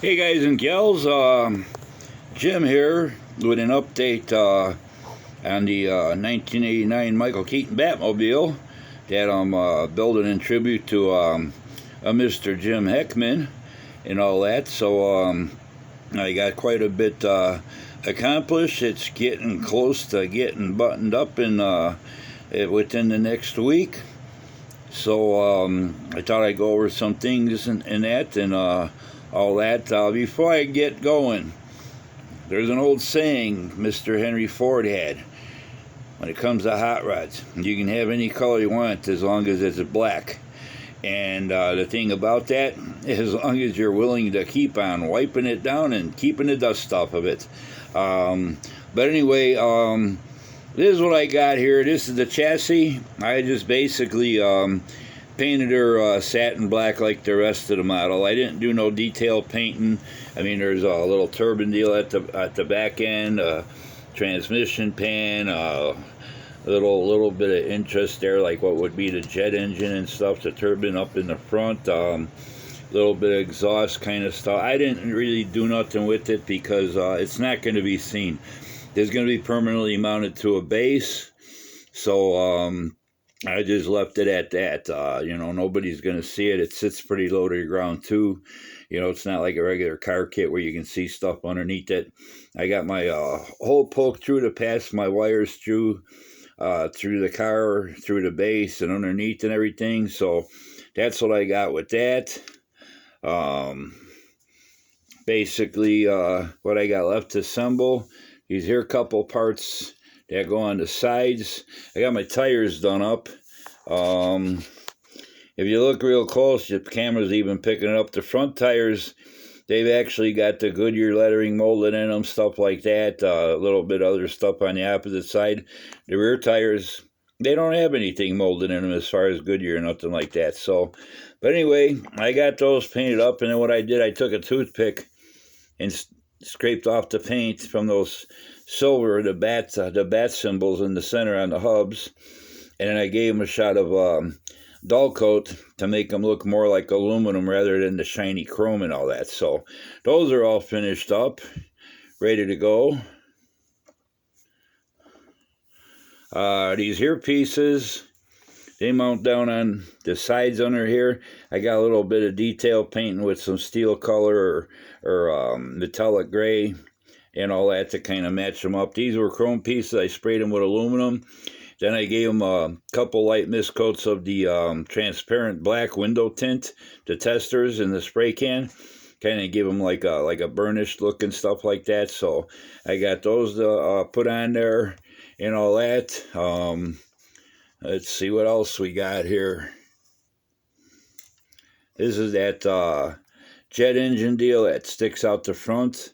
Hey guys and gals, Jim here with an update on the 1989 Michael Keaton Batmobile that I'm building in tribute to a Mr. Jim Heckman and all that. So I got quite a bit accomplished. It's getting close to getting buttoned up in within the next week. So I thought I'd go over some things in that and all that. Before I get going, there's an old saying Mr. Henry Ford had when it comes to hot rods. You can have any color you want as long as it's black. And the thing about that, as long as you're willing to keep on wiping it down and keeping the dust off of it. But anyway, this is what I got here. This is the chassis. I just basically painted her satin black like the rest of the model. I didn't do no detail painting. I mean, there's a little turbine deal at the back end, transmission pan, little bit of interest there, like what would be the jet engine and stuff, the turbine up in the front, little bit of exhaust kind of stuff. I didn't really do nothing with it because it's not going to be seen. It's going to be permanently mounted to a base, so I just left it at that. You know, nobody's going to see it. It sits pretty low to the ground too. You know, it's not like a regular car kit where you can see stuff underneath it. I got my hole poked through to pass my wires through the car, through the base and underneath and everything. So that's what I got with that. Basically, what I got left to assemble, these here couple parts that go on the sides. I got my tires done up. If you look real close, the camera's even picking up. The front tires, they've actually got the Goodyear lettering molded in them, stuff like that. A little bit other stuff on the opposite side. The rear tires, they don't have anything molded in them as far as Goodyear or nothing like that. So, but anyway, I got those painted up, and then what I did, I took a toothpick and scraped off the paint from those silver, the bat symbols in the center on the hubs, and then I gave them a shot of dull coat to make them look more like aluminum rather than the shiny chrome and all that. So those are all finished up, ready to go. These here pieces, they mount down on the sides under here. I got a little bit of detail painting with some steel color or metallic gray and all that to kind of match them up. These were chrome pieces. I sprayed them with aluminum. Then I gave them a couple light mist coats of the transparent black window tint, the testers in the spray can. Kind of give them like a burnished look and stuff like that. So I got those put on there and all that. Let's see what else we got here. This is that jet engine deal that sticks out the front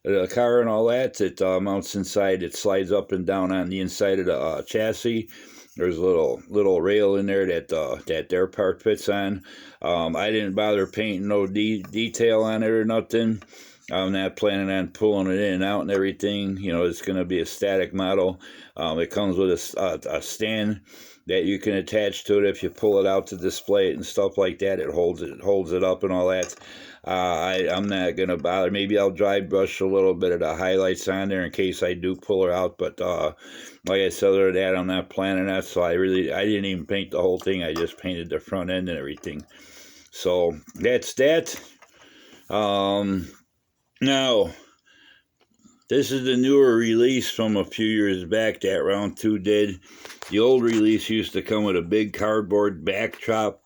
of the car and all that. It mounts inside. It slides up and down on the inside of the chassis. There's a little rail in there that their part fits on. I didn't bother painting no detail on it or nothing. I'm not planning on pulling it in and out and everything. You know, it's going to be a static model. It comes with a stand that you can attach to it. If you pull it out to display it and stuff like that, it holds it up and all that. I'm not going to bother. Maybe I'll dry brush a little bit of the highlights on there in case I do pull her out. But like I said, other than that, I'm not planning that. So I didn't even paint the whole thing. I just painted the front end and everything. So that's that. Now, this is the newer release from a few years back that Round 2 did. The old release used to come with a big cardboard backdrop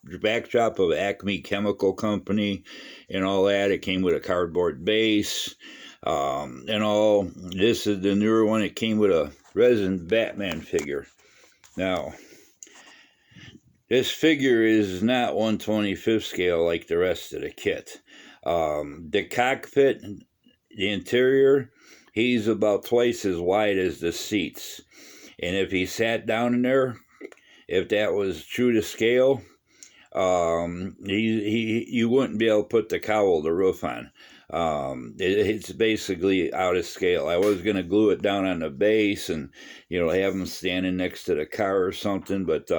of Acme Chemical Company and all that. It came with a cardboard base and all. This is the newer one. It came with a resin Batman figure. Now, this figure is not 1/25 scale like the rest of the kit. The cockpit, the interior, he's about twice as wide as the seats. And if he sat down in there, if that was true to scale, you wouldn't be able to put the cowl, the roof on. It's basically out of scale. I was going to glue it down on the base and, you know, have him standing next to the car or something, but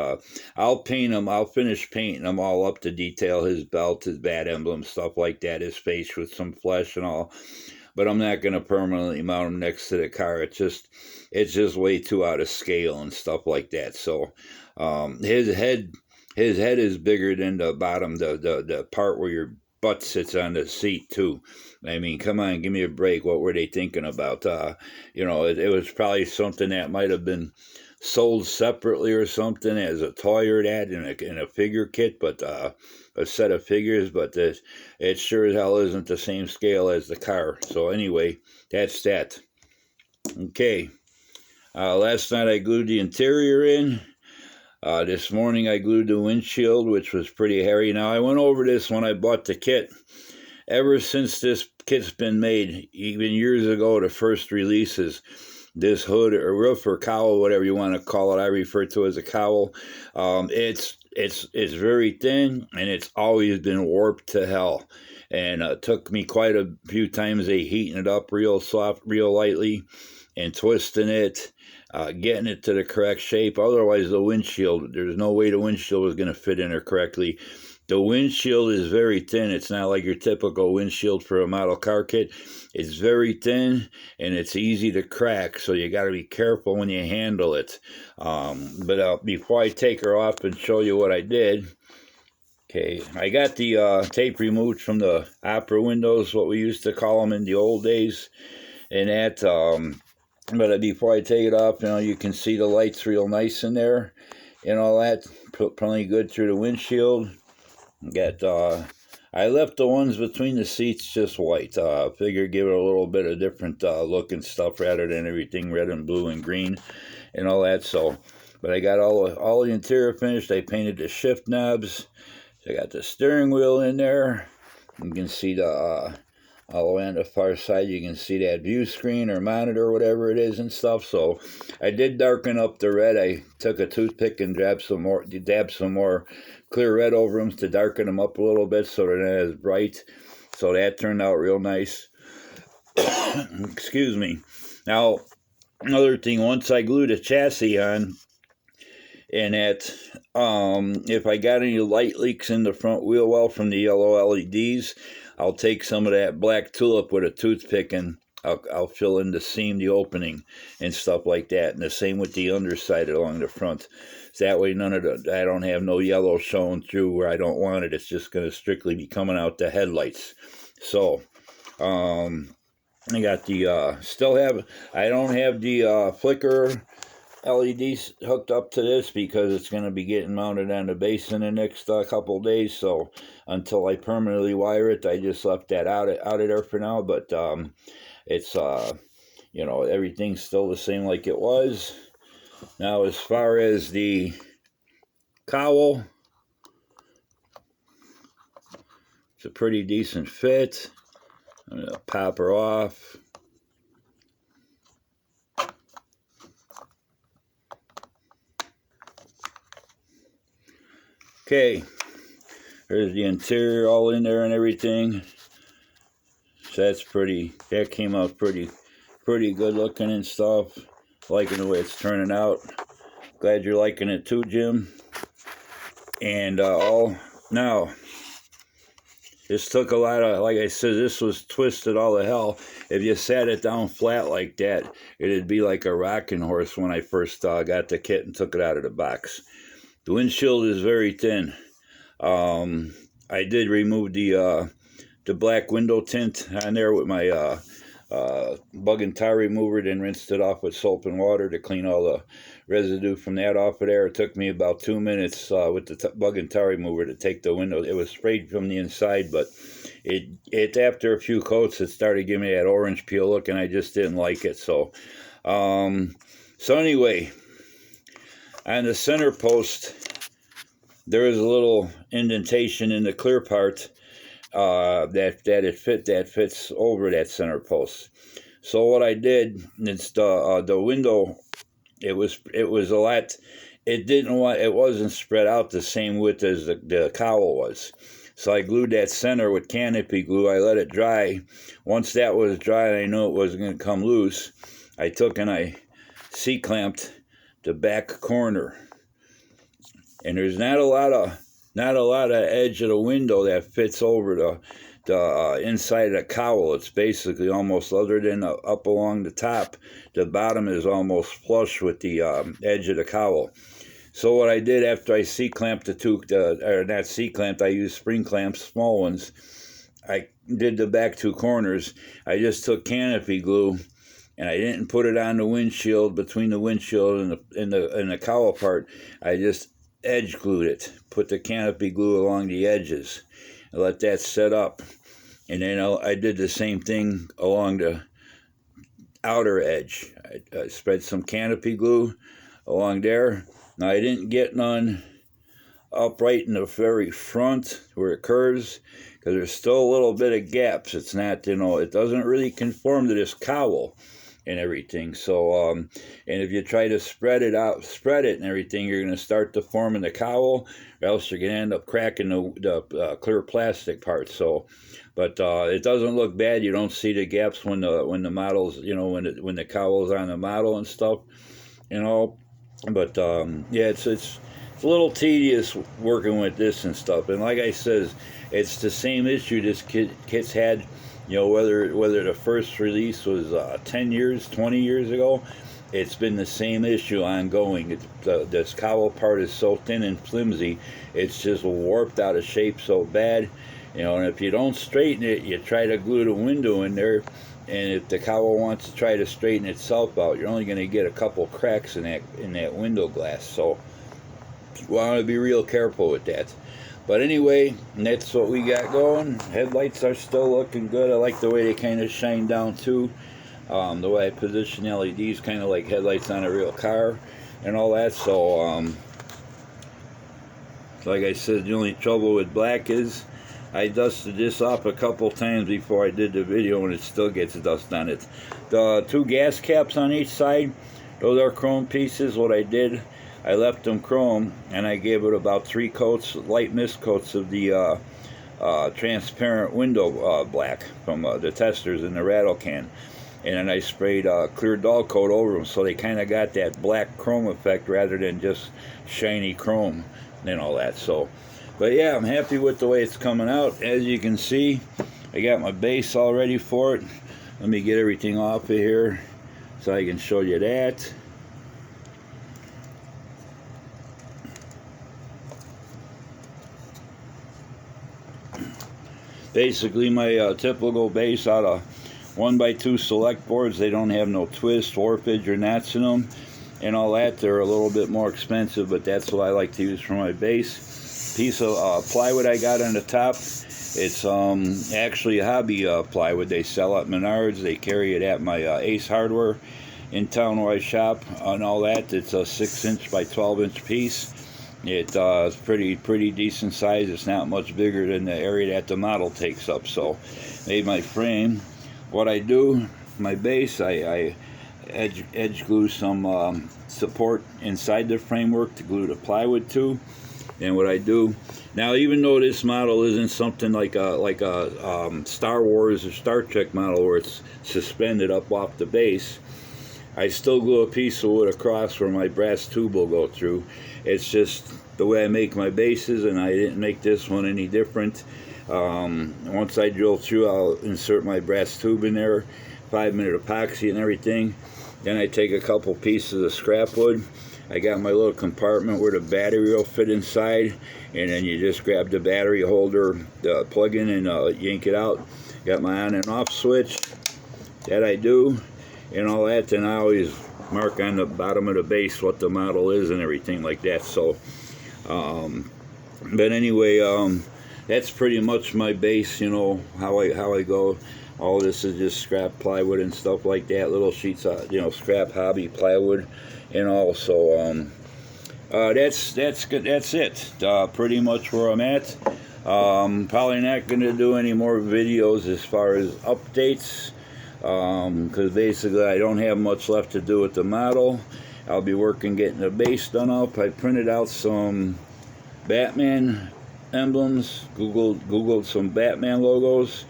I'll paint him. I'll finish painting him all up to detail, his belt, his bat emblem, stuff like that, his face with some flesh and all. But I'm not going to permanently mount him next to the car. It's just way too out of scale and stuff like that. So his head is bigger than the bottom, the part where your butt sits on the seat too. I mean, come on, give me a break. What were they thinking about? You know, it was probably something that might have been sold separately or something as a toy or that in a figure kit, but a set of figures, but it sure as hell isn't the same scale as the car. So anyway, that's that. Okay, last night I glued the interior in. This morning I glued the windshield, which was pretty hairy. Now, I went over this when I bought the kit. Ever since this kit's been made, even years ago, the first releases, this hood or roof or cowl, whatever you want to call it, I refer to as a cowl. It's very thin, and it's always been warped to hell. And it took me quite a few times heating it up real soft, real lightly, and twisting it, getting it to the correct shape. Otherwise, the windshield, there's no way the windshield was going to fit in there correctly. The windshield is very thin. It's not like your typical windshield for a model car kit. It's very thin, and it's easy to crack, so you got to be careful when you handle it. But before I take her off and show you what I did, okay, I got the tape removed from the opera windows, what we used to call them in the old days, and that, but before I take it off, you know, you can see the lights real nice in there, and all that, plenty good through the windshield. I left the ones between the seats just white. Figured give it a little bit of different look and stuff rather than everything red and blue and green and all that. So, but I got all the interior finished. I painted the shift knobs. I got the steering wheel in there. You can see the all the way on the far side. You can see that view screen or monitor, whatever it is and stuff. So, I did darken up the red. I took a toothpick and dabbed some more clear red over them to darken them up a little bit so they're not as bright. So that turned out real nice. Excuse me. Now, another thing, once I glued the chassis on, and that, if I got any light leaks in the front wheel well from the yellow LEDs, I'll take some of that black tulip with a toothpick and I'll fill in the seam, the opening, and stuff like that. And the same with the underside along the front. So that way I don't have no yellow showing through where I don't want it. It's just going to strictly be coming out the headlights. So, I got the, I don't have the flicker LEDs hooked up to this because it's going to be getting mounted on the base in the next couple days. So until I permanently wire it, I just left that out of there for now. But it's, you know, everything's still the same like it was. Now, as far as the cowl, it's a pretty decent fit. I'm going to pop her off. Okay, there's the interior all in there and everything. So that came out pretty good looking and stuff. Liking the way it's turning out. Glad you're liking it too, Jim. And now, this took a lot of, like I said, this was twisted all the hell. If you sat it down flat like that, it'd be like a rocking horse when I first got the kit and took it out of the box. The windshield is very thin. I did remove the black window tint on there with my bug and tar remover, then rinsed it off with soap and water to clean all the residue from that off of there. It took me about 2 minutes with the bug and tar remover to take the window. It was sprayed from the inside, but it after a few coats, it started giving me that orange peel look, and I just didn't like it. So anyway, on the center post, there is a little indentation in the clear part that fits over that center post. So what I did, it's the window. It was a lot it wasn't spread out the same width as the cowl was. So I glued that center with canopy glue. I let it dry. Once that was dry and I knew it wasn't going to come loose, I took and I C-clamped the back corner. And there's not a lot of edge of the window that fits over the inside of the cowl. It's basically almost, other than up along the top, the bottom is almost flush with the edge of the cowl. So what I did after I C-clamped or not C-clamped, I used spring clamps, small ones. I did the back two corners. I just took canopy glue, and I didn't put it on the windshield, between the windshield and the cowl part. I just edge glued it, put the canopy glue along the edges, and let that set up. And then I did the same thing along the outer edge. I spread some canopy glue along there. Now, I didn't get none up right in the very front where it curves, because there's still a little bit of gaps. It's not, it doesn't really conform to this cowl and everything. So, and if you try to spread it and everything, you're going to start deforming the cowl, or else you're going to end up cracking the clear plastic part. So, but it doesn't look bad. You don't see the gaps when the models, when the cowl's on the model and stuff, But yeah, it's a little tedious working with this and stuff. And like I said, it's the same issue this kit's had. Whether the first release was 10 years, 20 years ago, it's been the same issue ongoing. This cowl part is so thin and flimsy, it's just warped out of shape so bad. And if you don't straighten it, you try to glue the window in there, and if the cowl wants to try to straighten itself out, you're only going to get a couple cracks in that window glass. So you want to be real careful with that. But anyway, that's what we got going. Headlights are still looking good. I like the way they kind of shine down too. The way I position LEDs, kind of like headlights on a real car and all that. So, like I said, the only trouble with black is I dusted this off a couple times before I did the video, and it still gets dust on it. The two gas caps on each side, those are chrome pieces. What I did, I left them chrome, and I gave it about 3 coats, light mist coats of the transparent window black from the testers in the rattle can. And then I sprayed clear dull coat over them, so they kind of got that black chrome effect rather than just shiny chrome and all that. So, but yeah, I'm happy with the way it's coming out. As you can see, I got my base all ready for it. Let me get everything off of here so I can show you that. Basically, my typical base out of 1x2 select boards. They don't have no twist, warpage, or knots in them and all that. They're a little bit more expensive, but that's what I like to use for my base. Piece of plywood I got on the top. It's actually hobby plywood. They sell at Menards. They carry it at my Ace Hardware in town where I shop and all that. It's a 6-inch by 12-inch piece. It's pretty decent size. It's not much bigger than the area that the model takes up. So, made my frame. What I do, my base, I edge glue some support inside the framework to glue the plywood to. And what I do now, even though this model isn't something like a Star Wars or Star Trek model where it's suspended up off the base, I still glue a piece of wood across where my brass tube will go through. It's just the way I make my bases, and I didn't make this one any different. Once I drill through, I'll insert my brass tube in there, 5-minute epoxy and everything. Then I take a couple pieces of scrap wood. I got my little compartment where the battery will fit inside, and then you just grab the battery holder, the plug in, and yank it out. Got my on and off switch. That I do, and all that. And I always mark on the bottom of the base what the model is and everything like that. So, but anyway, that's pretty much my base. How I go. All this is just scrap plywood and stuff like that. Little sheets of scrap hobby plywood and all. So that's good. That's it. Pretty much where I'm at. Probably not going to do any more videos as far as updates, because basically I don't have much left to do with the model. I'll be working getting the base done up. I printed out some Batman emblems, googled some Batman logos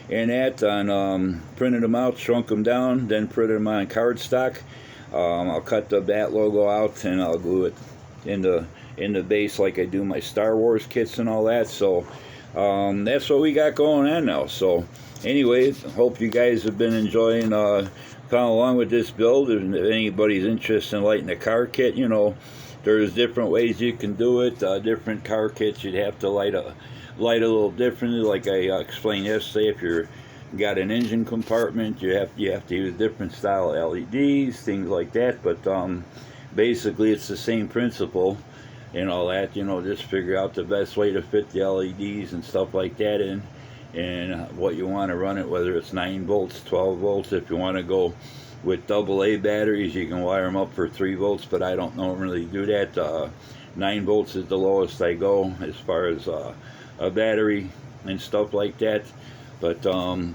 and that, and printed them out, shrunk them down, then printed them on cardstock. I'll cut the Bat logo out and I'll glue it in the base like I do my Star Wars kits and all that. So that's what we got going on now. So anyway, hope you guys have been enjoying following along with this build. If anybody's interested in lighting a car kit, you know, there's different ways you can do it. Different car kits you'd have to light a little differently, like I explained yesterday. If you're got an engine compartment, you have to use different style LEDs, things like that. But basically it's the same principle and all that. You know, just figure out the best way to fit the LEDs and stuff like that in, and what you want to run it, whether it's 9 volts, 12 volts. If you want to go with AA batteries, you can wire them up for 3 volts, but I don't normally do that. 9 volts is the lowest I go as far as a battery and stuff like that. But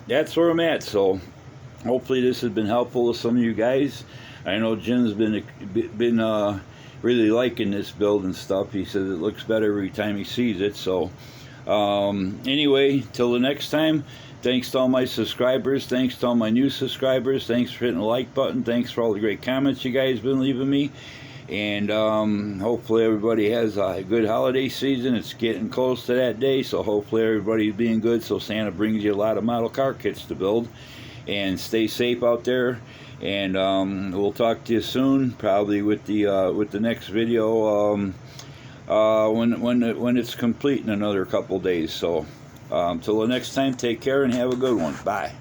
that's where I'm at. So hopefully this has been helpful to some of you guys. I know Jim's been really liking this build and stuff. He says it looks better every time he sees it. So anyway, till the next time, thanks to all my subscribers, thanks to all my new subscribers, thanks for hitting the like button, thanks for all the great comments you guys been leaving me. And hopefully everybody has a good holiday season. It's getting close to that day, so hopefully everybody's being good, so Santa brings you a lot of model car kits to build. And stay safe out there, and we'll talk to you soon, probably with the next video when it's complete in another couple days. So till the next time, take care and have a good one. Bye.